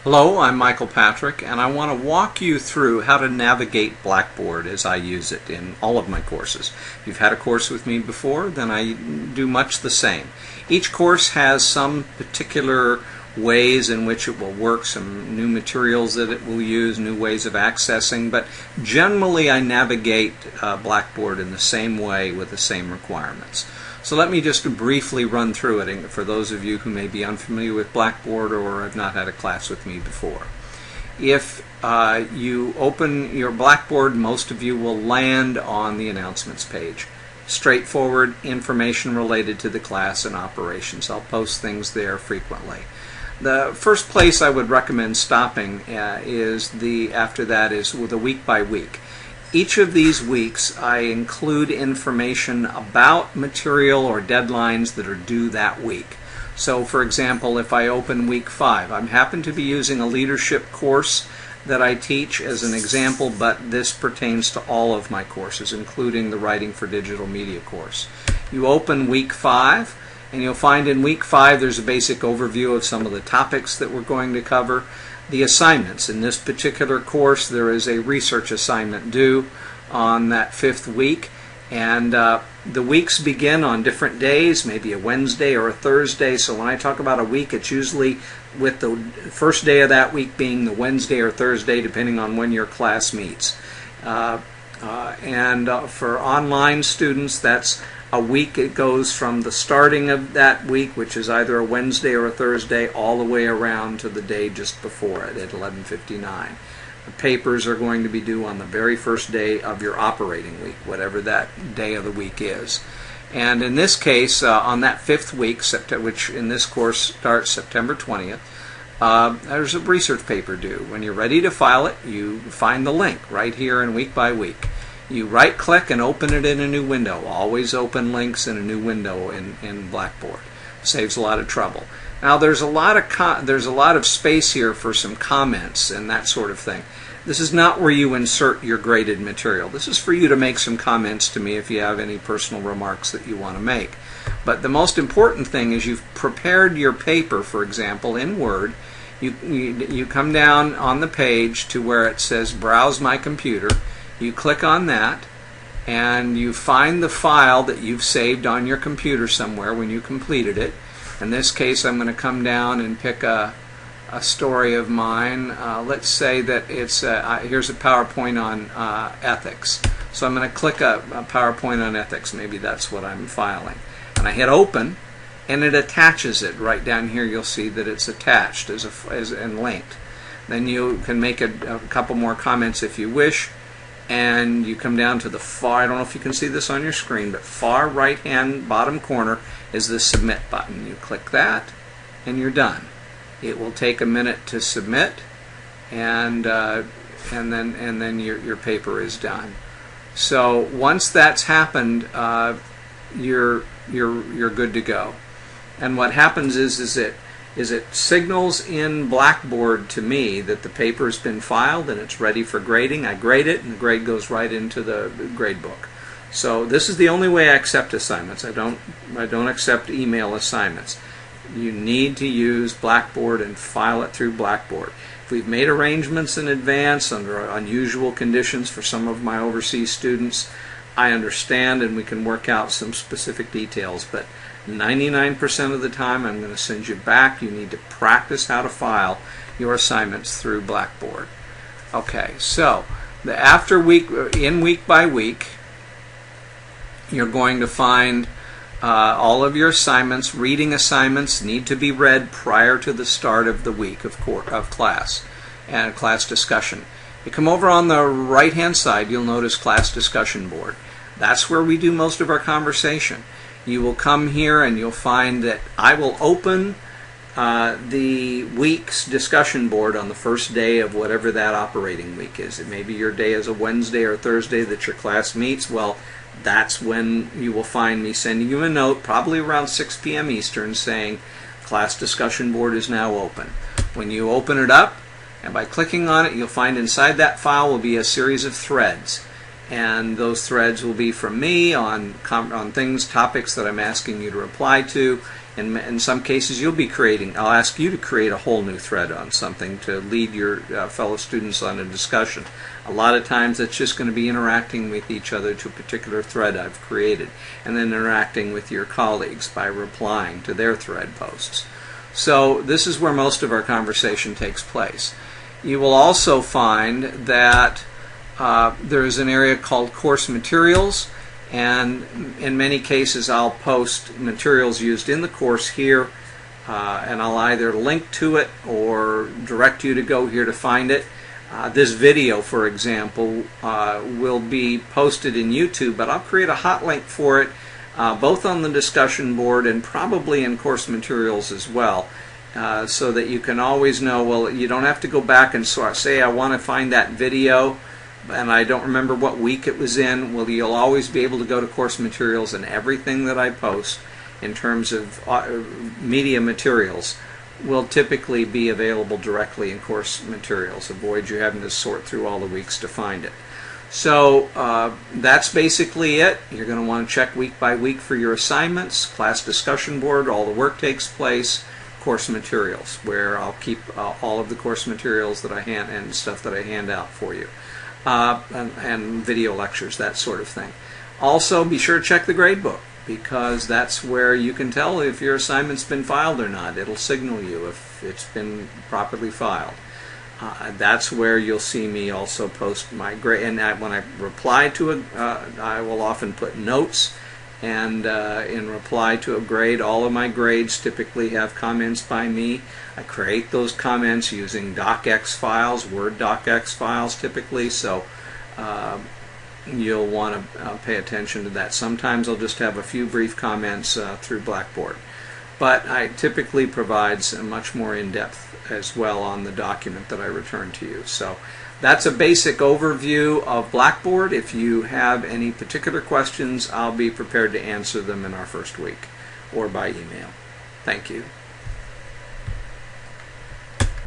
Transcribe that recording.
Hello, I'm Michael Patrick, and I want to walk you through how to navigate Blackboard as I use it in all of my courses. If you've had a course with me before, then I do much the same. Each course has some particular ways in which it will work, some new materials that it will use, new ways of accessing, but generally I navigate Blackboard in the same way with the same requirements. So let me just briefly run through it for those of you who may be unfamiliar with Blackboard or have not had a class with me before. If you open your Blackboard, most of you will land on the announcements page. Straightforward information related to the class and operations. I'll post things there frequently. The first place I would recommend stopping after that is with a week by week. Each of these weeks I include information about material or deadlines that are due that week. So for example, if I open week 5, I happen to be using a leadership course that I teach as an example, but this pertains to all of my courses, including the Writing for Digital Media course. You open week 5, and you'll find in week 5 there's a basic overview of some of the topics that we're going to cover. The assignments. In this particular course, there is a research assignment due on that 5th week, and the weeks begin on different days, maybe a Wednesday or a Thursday. So when I talk about a week, it's usually with the first day of that week being the Wednesday or Thursday, depending on when your class meets. For online students, that's a week. It goes from the starting of that week, which is either a Wednesday or a Thursday, all the way around to the day just before it at 11:59. The papers are going to be due on the very first day of your operating week, whatever that day of the week is. And in this case, on that 5th week, which in this course starts September 20th, there's a research paper due. When you're ready to file it, you find the link right here in Week by Week. You right-click and open it in a new window. Always open links in a new window in Blackboard. Saves a lot of trouble. Now there's a lot of space here for some comments and that sort of thing. This is not where you insert your graded material. This is for you to make some comments to me if you have any personal remarks that you want to make. But the most important thing is you've prepared your paper, for example, in Word. You come down on the page to where it says Browse My Computer. You click on that, and you find the file that you've saved on your computer somewhere when you completed it. In this case, I'm going to come down and pick a story of mine. Let's say that it's here's a PowerPoint on ethics. So I'm going to click a PowerPoint on ethics. Maybe that's what I'm filing. And I hit Open, and it attaches it. Right down here you'll see that it's attached and linked. Then you can make a couple more comments if you wish. And you come down to the far, I don't know if you can see this on your screen, but far right hand bottom corner is the Submit button. You click that and you're done. It will take a minute to submit, and then your paper is done. So once that's happened, you're good to go. And what happens is it signals in Blackboard to me that the paper has been filed and it's ready for grading. I grade it, and the grade goes right into the grade book. So this is the only way I accept assignments. I don't accept email assignments. You need to use Blackboard and file it through Blackboard. If we've made arrangements in advance under unusual conditions for some of my overseas students, I understand, and we can work out some specific details, but 99% of the time I'm going to send you back. You need to practice how to file your assignments through Blackboard. Okay, so in week by week, you're going to find all of your assignments. Reading assignments need to be read prior to the start of the week of class and class discussion. You come over on the right hand side, you'll notice Class Discussion Board. That's where we do most of our conversation. You will come here and you'll find that I will open the week's discussion board on the first day of whatever that operating week is. It may be your day is a Wednesday or Thursday that your class meets. Well, that's when you will find me sending you a note, probably around 6 p.m. Eastern, saying Class Discussion Board is now open. When you open it up, and by clicking on it, you'll find inside that file will be a series of threads. And those threads will be from me on topics that I'm asking you to reply to. In some cases, I'll ask you to create a whole new thread on something to lead your fellow students on a discussion. A lot of times it's just going to be interacting with each other to a particular thread I've created, and then interacting with your colleagues by replying to their thread posts. So this is where most of our conversation takes place. You will also find that there's an area called course materials, and in many cases I'll post materials used in the course here, and I'll either link to it or direct you to go here to find it. This video, for example, will be posted in YouTube, but I'll create a hot link for it both on the discussion board and probably in course materials as well, so that you can always know, well, you don't have to go back and say, I want to find that video and I don't remember what week it was in. Well, you'll always be able to go to course materials, and everything that I post in terms of media materials will typically be available directly in course materials. Avoid you having to sort through all the weeks to find it. So that's basically it. You're going to want to check week by week for your assignments, class discussion board, all the work takes place, course materials, where I'll keep all of the course materials that I hand out for you, and video lectures, that sort of thing. Also, be sure to check the gradebook, because that's where you can tell if your assignment's been filed or not. It'll signal you if it's been properly filed. That's where you'll see me also post my grade. And when I reply to it, I will often put notes. And in reply to a grade, all of my grades typically have comments by me. I create those comments using docx files, Word docx files typically. So you'll want to pay attention to that. Sometimes I'll just have a few brief comments through Blackboard. But I typically provide much more in-depth as well on the document that I return to you. So that's a basic overview of Blackboard. If you have any particular questions, I'll be prepared to answer them in our first week or by email. Thank you.